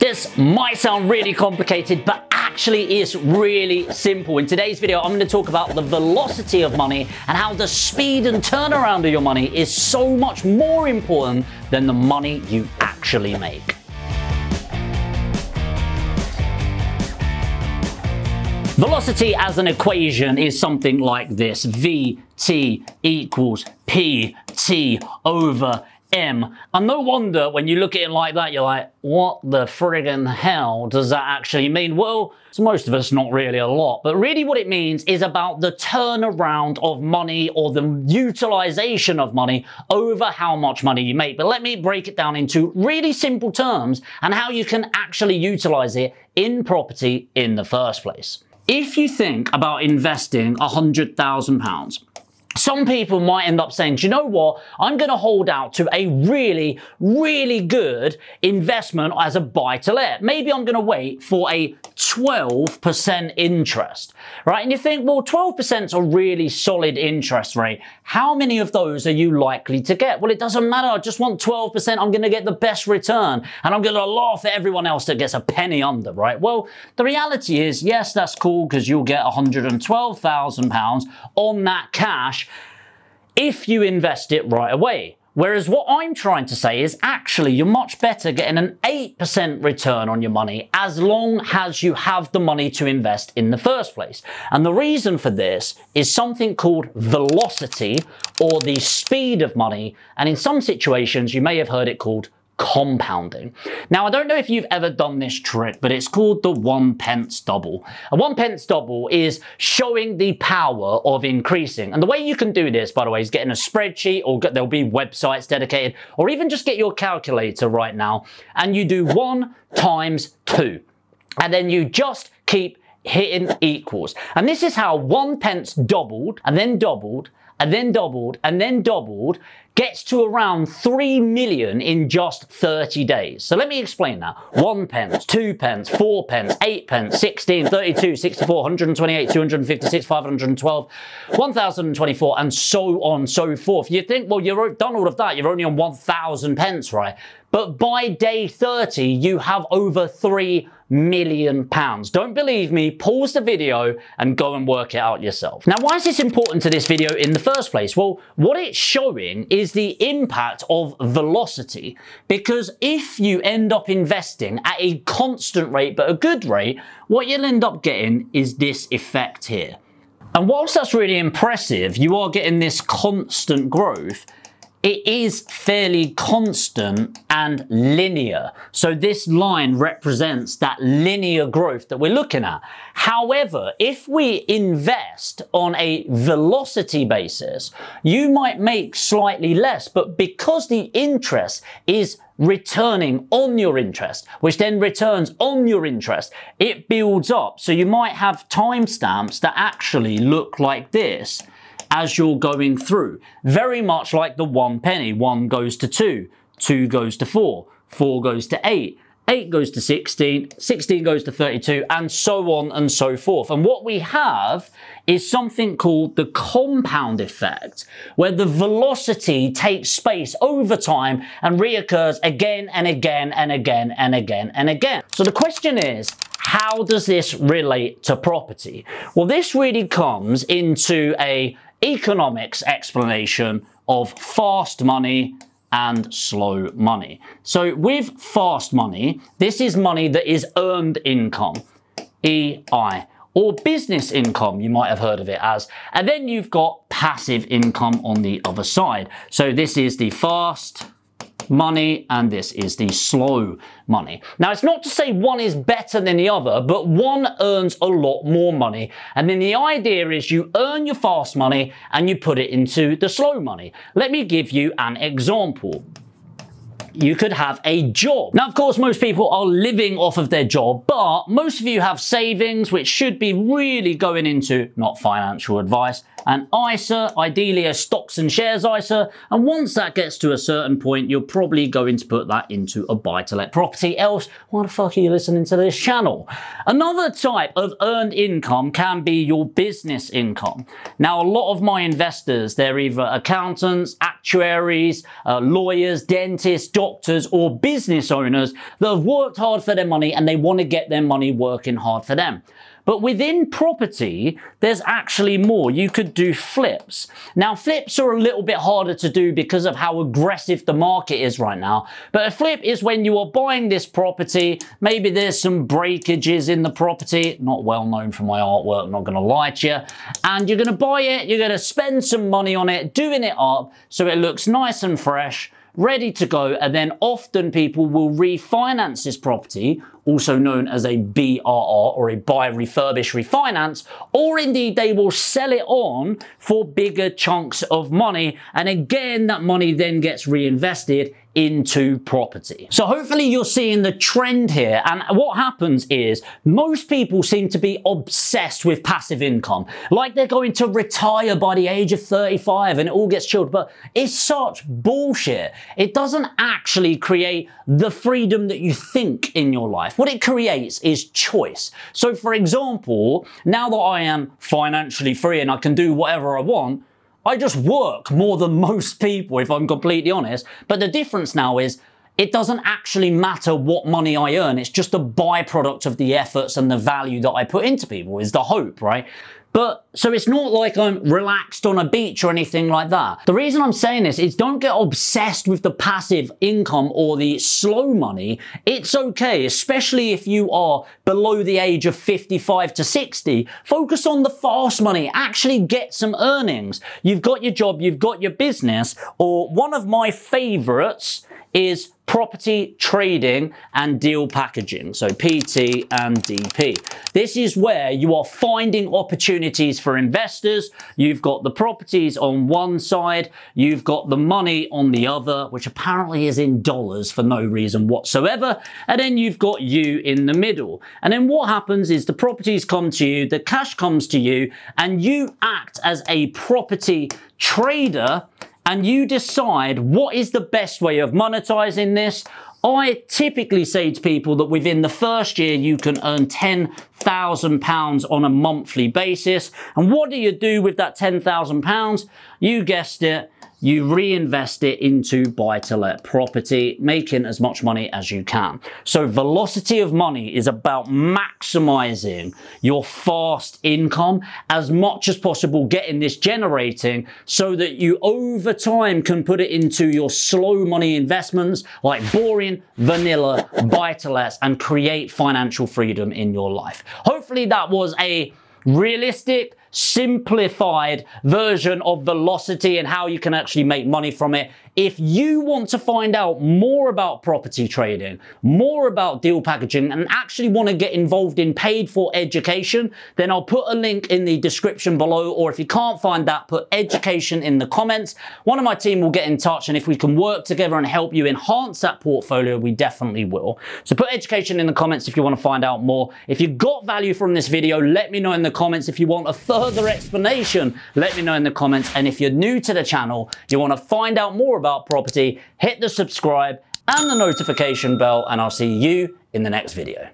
This might sound really complicated, but actually is really simple. In today's video, I'm going to talk about the velocity of money and how the speed and turnaround of your money is so much more important than the money you actually make. Velocity as an equation is something like this. VT equals PT over M. And no wonder when you look at it like that, you're like, what the friggin' hell does that actually mean? Well, to most of us, not really a lot. But really what it means is about the turnaround of money or the utilization of money over how much money you make. But let me break it down into really simple terms and how you can actually utilize it in property in the first place. If you think about investing £100,000, some people might end up saying, do you know what? I'm going to hold out to a really, really good investment as a buy-to-let. Maybe I'm going to wait for a 12% interest, right? And you think, well, 12% is a really solid interest rate. How many of those are you likely to get? Well, it doesn't matter. I just want 12%. I'm going to get the best return. And I'm going to laugh at everyone else that gets a penny under, right? Well, the reality is, yes, that's cool because you'll get £112,000 on that cash if you invest it right away. Whereas what I'm trying to say is actually you're much better getting an 8% return on your money as long as you have the money to invest in the first place. And the reason for this is something called velocity, or the speed of money. And in some situations, you may have heard it called compounding. Now, I don't know if you've ever done this trick, but it's called the 1 pence double. A 1 pence double is showing the power of increasing. And the way you can do this, by the way, is get in a spreadsheet, or there'll be websites dedicated, or even just get your calculator right now, and you do 1 times 2. And then you just keep hitting equals. And this is how 1 pence doubled, and then doubled, and then doubled, and then doubled, gets to around 3 million in just 30 days. So let me explain that. 1 pence, 2 pence, 4 pence, 8 pence, 16, 32, 64, 128, 256, 512, 1024, and so on and so forth. You think, well, you've done all of that. You're only on 1,000 pence, right? But by day 30, you have over £3 million. Don't believe me? Pause the video and go and work it out yourself. Now, why is this important to this video in the first place? Well, what it's showing is the impact of velocity, because if you end up investing at a constant rate, but a good rate, what you'll end up getting is this effect here. And whilst that's really impressive, you are getting this constant growth. It is fairly constant and linear. So this line represents that linear growth that we're looking at. However, if we invest on a velocity basis, you might make slightly less, but because the interest is returning on your interest, which then returns on your interest, it builds up. So you might have timestamps that actually look like this as you're going through. Very much like the 1 penny. 1 goes to 2, 2 goes to 4, 4 goes to 8, 8 goes to 16, 16 goes to 32, and so on and so forth. And what we have is something called the compound effect, where the velocity takes space over time and reoccurs again and again and again and again and again. So the question is, how does this relate to property? Well, this really comes into a economics explanation of fast money and slow money. So with fast money, this is money that is earned income, EI, or business income, you might have heard of it as. And then you've got passive income on the other side. So this is the fast money and this is the slow money. Now, it's not to say one is better than the other, but one earns a lot more money. And then the idea is you earn your fast money and you put it into the slow money. Let me give you an example. You could have a job. Now, of course, most people are living off of their job, but most of you have savings, which should be really going into, not financial advice, an ISA, ideally a stocks and shares ISA, and once that gets to a certain point, you're probably going to put that into a buy-to-let property, else why the fuck are you listening to this channel? Another type of earned income can be your business income. Now, a lot of my investors, they're either accountants, actuaries, lawyers, dentists, doctors, or business owners that have worked hard for their money and they want to get their money working hard for them. But within property, there's actually more. You could do flips. Now, flips are a little bit harder to do because of how aggressive the market is right now. But a flip is when you are buying this property, maybe there's some breakages in the property, not well known for my artwork, I'm not gonna lie to you, and you're gonna buy it, you're gonna spend some money on it, doing it up so it looks nice and fresh, ready to go, and then often people will refinance this property, also known as a BRR, or a buy, refurbish, refinance, or indeed they will sell it on for bigger chunks of money, and again that money then gets reinvested into property. So hopefully you're seeing the trend here, and what happens is most people seem to be obsessed with passive income, like they're going to retire by the age of 35 and it all gets chilled, but it's such bullshit. It doesn't actually create the freedom that you think in your life. What it creates is choice. So for example, now that I am financially free and I can do whatever I want, I just work more than most people, if I'm completely honest. But the difference now is it doesn't actually matter what money I earn. It's just a byproduct of the efforts and the value that I put into people, is the hope, right? But, so it's not like I'm relaxed on a beach or anything like that. The reason I'm saying this is don't get obsessed with the passive income or the slow money. It's okay, especially if you are below the age of 55 to 60. Focus on the fast money. Actually get some earnings. You've got your job, you've got your business, or one of my favorites is property trading and deal packaging, so PT and DP. This is where you are finding opportunities for investors. You've got the properties on one side, you've got the money on the other, which apparently is in dollars for no reason whatsoever, and then you've got you in the middle. And then what happens is the properties come to you, the cash comes to you, and you act as a property trader and you decide what is the best way of monetizing this. I typically say to people that within the first year you can earn £10,000 on a monthly basis. And what do you do with that £10,000? You guessed it. You reinvest it into buy-to-let property, making as much money as you can. So velocity of money is about maximizing your fast income as much as possible, getting this generating so that you over time can put it into your slow money investments like boring, vanilla, buy-to-lets, and create financial freedom in your life. Hopefully that was a realistic, simplified version of velocity and how you can actually make money from it. If you want to find out more about property trading, more about deal packaging, and actually want to get involved in paid for education, then I'll put a link in the description below, or if you can't find that, put education in the comments. One of my team will get in touch, and if we can work together and help you enhance that portfolio, we definitely will. So put education in the comments if you want to find out more. If you got value from this video, let me know in the comments. If you want a further explanation, let me know in the comments. And if you're new to the channel, you want to find out more about property, hit the subscribe and the notification bell, and I'll see you in the next video.